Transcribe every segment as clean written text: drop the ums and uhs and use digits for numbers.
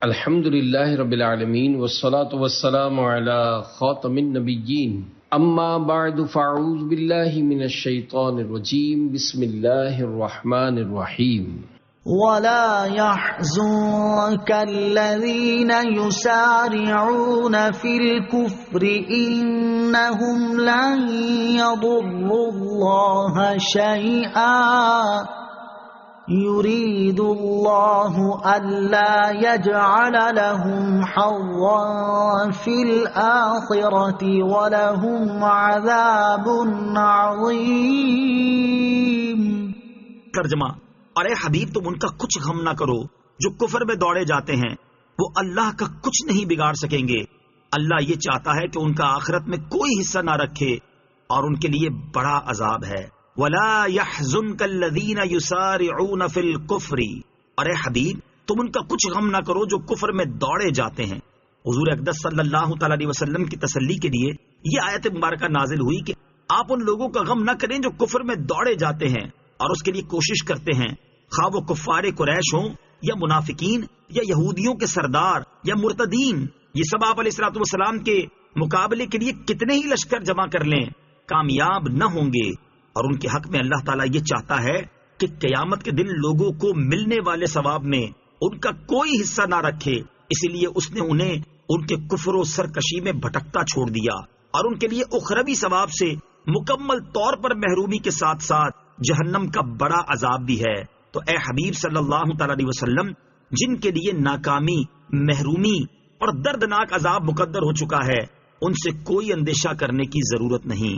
الحمد للہ رب العالمین والصلاة والسلام علی خاتم النبیین اما بعد فاعوذ باللہ من الشیطان الرجیم بسم اللہ الرحمن الرحیم ولا يحزنك الذين يسارعون في الكفر إنهم لن يضروا الله شيئا يريد الله ألا يجعل لهم حظا في الآخرة ولهم عذاب عظيم۔ ترجمہ: ارے حبیب تم ان کا کچھ غم نہ کرو جو کفر میں دوڑے جاتے ہیں، وہ اللہ کا کچھ نہیں بگاڑ سکیں گے۔ اللہ یہ چاہتا ہے کہ ان کا آخرت میں کوئی حصہ نہ رکھے اور ان کے لیے بڑا عذاب ہے۔ وَلَا يَحْزُنْكَ الَّذِينَ يُسَارِعُونَ فِي الْكُفْرِ، ارے حبیب تم ان کا کچھ غم نہ کرو جو کفر میں دوڑے جاتے ہیں۔ حضور اقدس صلی اللہ تعالی علیہ وسلم کی تسلی کے لیے یہ آیت مبارکہ نازل ہوئی کہ آپ ان لوگوں کا غم نہ کریں جو کفر میں دوڑے جاتے ہیں اور اس کے لیے کوشش کرتے ہیں، خواہ وہ کفار قریش ہوں یا منافقین یا یہودیوں کے سردار یا مرتدین۔ یہ سب آپ علیہ الصلوۃ والسلام کے مقابلے کے لیے کتنے ہی لشکر جمع کر لیں، کامیاب نہ ہوں گے۔ اور ان کے حق میں اللہ تعالیٰ یہ چاہتا ہے کہ قیامت کے دن لوگوں کو ملنے والے ثواب میں ان کا کوئی حصہ نہ رکھے، اسی لیے اس نے انہیں ان کے کفر و سرکشی میں بھٹکتا چھوڑ دیا اور ان کے لیے اخروی ثواب سے مکمل طور پر محرومی کے ساتھ ساتھ جہنم کا بڑا عذاب بھی ہے۔ تو اے حبیب صلی اللہ تعالی علیہ وسلم، جن کے لیے ناکامی، محرومی اور دردناک عذاب مقدر ہو چکا ہے، ان سے کوئی اندیشہ کرنے کی ضرورت نہیں۔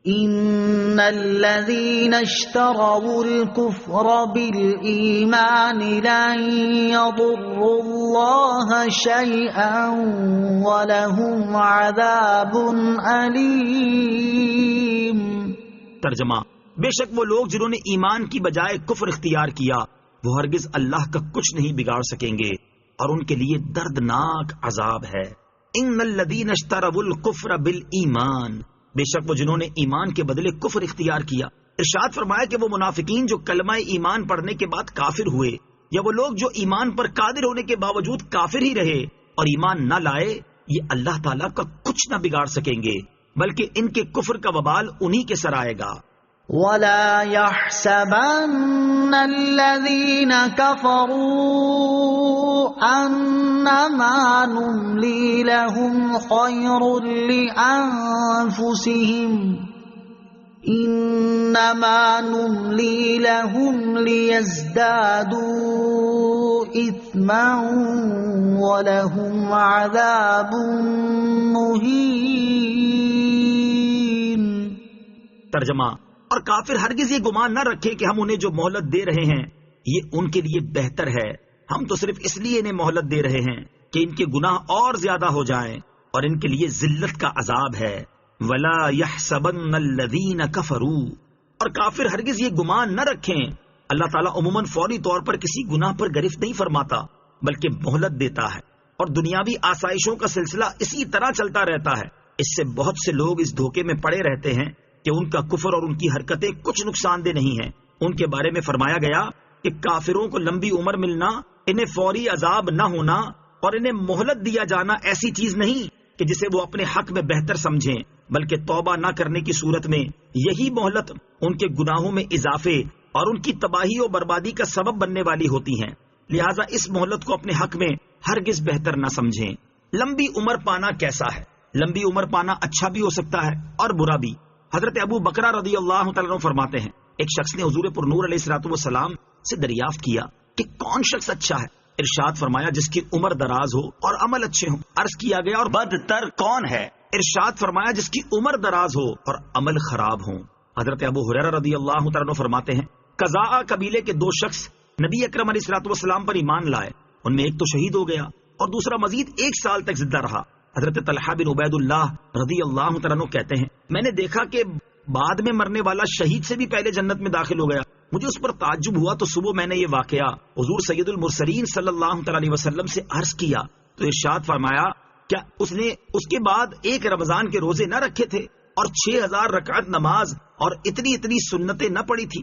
ان الذين اشتروا الكفر بالإيمان لن يضروا الله شيئا ولهم عذاب أليم۔ ترجمہ: بے شک وہ لوگ جنہوں نے ایمان کی بجائے کفر اختیار کیا، وہ ہرگز اللہ کا کچھ نہیں بگاڑ سکیں گے اور ان کے لیے دردناک عذاب ہے۔ ان الذین اشتروا الکفر بالایمان، بے شک وہ جنہوں نے ایمان کے بدلے کفر اختیار کیا۔ ارشاد فرمایا کہ وہ منافقین جو کلمہ ایمان پڑھنے کے بعد کافر ہوئے، یا وہ لوگ جو ایمان پر قادر ہونے کے باوجود کافر ہی رہے اور ایمان نہ لائے، یہ اللہ تعالیٰ کا کچھ نہ بگاڑ سکیں گے، بلکہ ان کے کفر کا وبال انہی کے سر آئے گا۔ وَلَا يَحْسَبَنَّ الَّذِينَ كَفَرُوا أَنَّمَا نُمْلِي لَهُمْ خَيْرٌ لِأَنفُسِهِمْ إِنَّمَا نُمْلِي لَهُمْ لِيَزْدَادُوا إِثْمًا وَلَهُمْ عَذَابٌ مُهِينٌ۔ ترجمہ: اور کافر ہرگز یہ گمان نہ رکھے کہ ہم انہیں جو مہلت دے رہے ہیں یہ ان کے لیے بہتر ہے، ہم تو صرف اس لیے انہیں مہلت دے رہے ہیں کہ ان کے گناہ اور زیادہ ہو جائیں اور ان کے لیے ذلت کا عذاب ہے۔ وَلَا يَحْسَبَنَّ الَّذِينَ كَفَرُوا، اور کافر ہرگز یہ گمان نہ رکھیں۔ اللہ تعالیٰ عموماً فوری طور پر کسی گناہ پر گرفت نہیں فرماتا، بلکہ مہلت دیتا ہے، اور دنیاوی آسائشوں کا سلسلہ اسی طرح چلتا رہتا ہے۔ اس سے بہت سے لوگ اس دھوکے میں پڑے رہتے ہیں کہ ان کا کفر اور ان کی حرکتیں کچھ نقصان دہ نہیں ہیں۔ ان کے بارے میں فرمایا گیا کہ کافروں کو لمبی عمر ملنا، انہیں فوری عذاب نہ ہونا اور انہیں مہلت دیا جانا ایسی چیز نہیں کہ جسے وہ اپنے حق میں بہتر سمجھیں، بلکہ توبہ نہ کرنے کی صورت میں یہی مہلت ان کے گناہوں میں اضافے اور ان کی تباہی و بربادی کا سبب بننے والی ہوتی ہیں۔ لہٰذا اس مہلت کو اپنے حق میں ہرگز بہتر نہ سمجھیں۔ لمبی عمر پانا کیسا ہے؟ لمبی عمر پانا اچھا بھی ہو سکتا ہے اور برا بھی۔ حضرت ابو بکرہ رضی اللہ تعالیٰ عنہ فرماتے ہیں، ایک شخص نے حضور پر نور علیہ الصلوۃ والسلام سے دریافت کیا کہ کون شخص اچھا ہے؟ ارشاد فرمایا جس کی عمر دراز ہو اور عمل اچھے ہوں۔ عرض کیا گیا اور بدتر کون ہے؟ ارشاد فرمایا جس کی عمر دراز ہو اور عمل خراب ہوں۔ حضرت ابو ہریرہ رضی اللہ تعالیٰ عنہ فرماتے ہیں، قضاء قبیلے کے دو شخص نبی اکرم علیہ الصلوۃ والسلام پر ایمان لائے، ان میں ایک تو شہید ہو گیا اور دوسرا مزید 1 سال تک زندہ رہا۔ حضرت طلحہ بن عبید اللہ رضی اللہ تعالیٰ عنہ کہتے ہیں، میں نے دیکھا کہ بعد میں مرنے والا شہید سے بھی پہلے جنت میں داخل ہو گیا۔ مجھے اس پر تعجب ہوا تو صبح میں نے یہ واقعہ حضور سید المرسلین صلی اللہ تعالی علیہ وسلم سے عرض کیا تو ارشاد فرمایا، کیا اس نے اس کے بعد 1 رمضان کے روزے نہ رکھے تھے اور 6000 رکعت نماز اور اتنی سنتیں نہ پڑھی تھی؟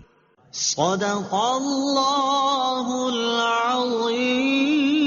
صدق اللہ العظیم۔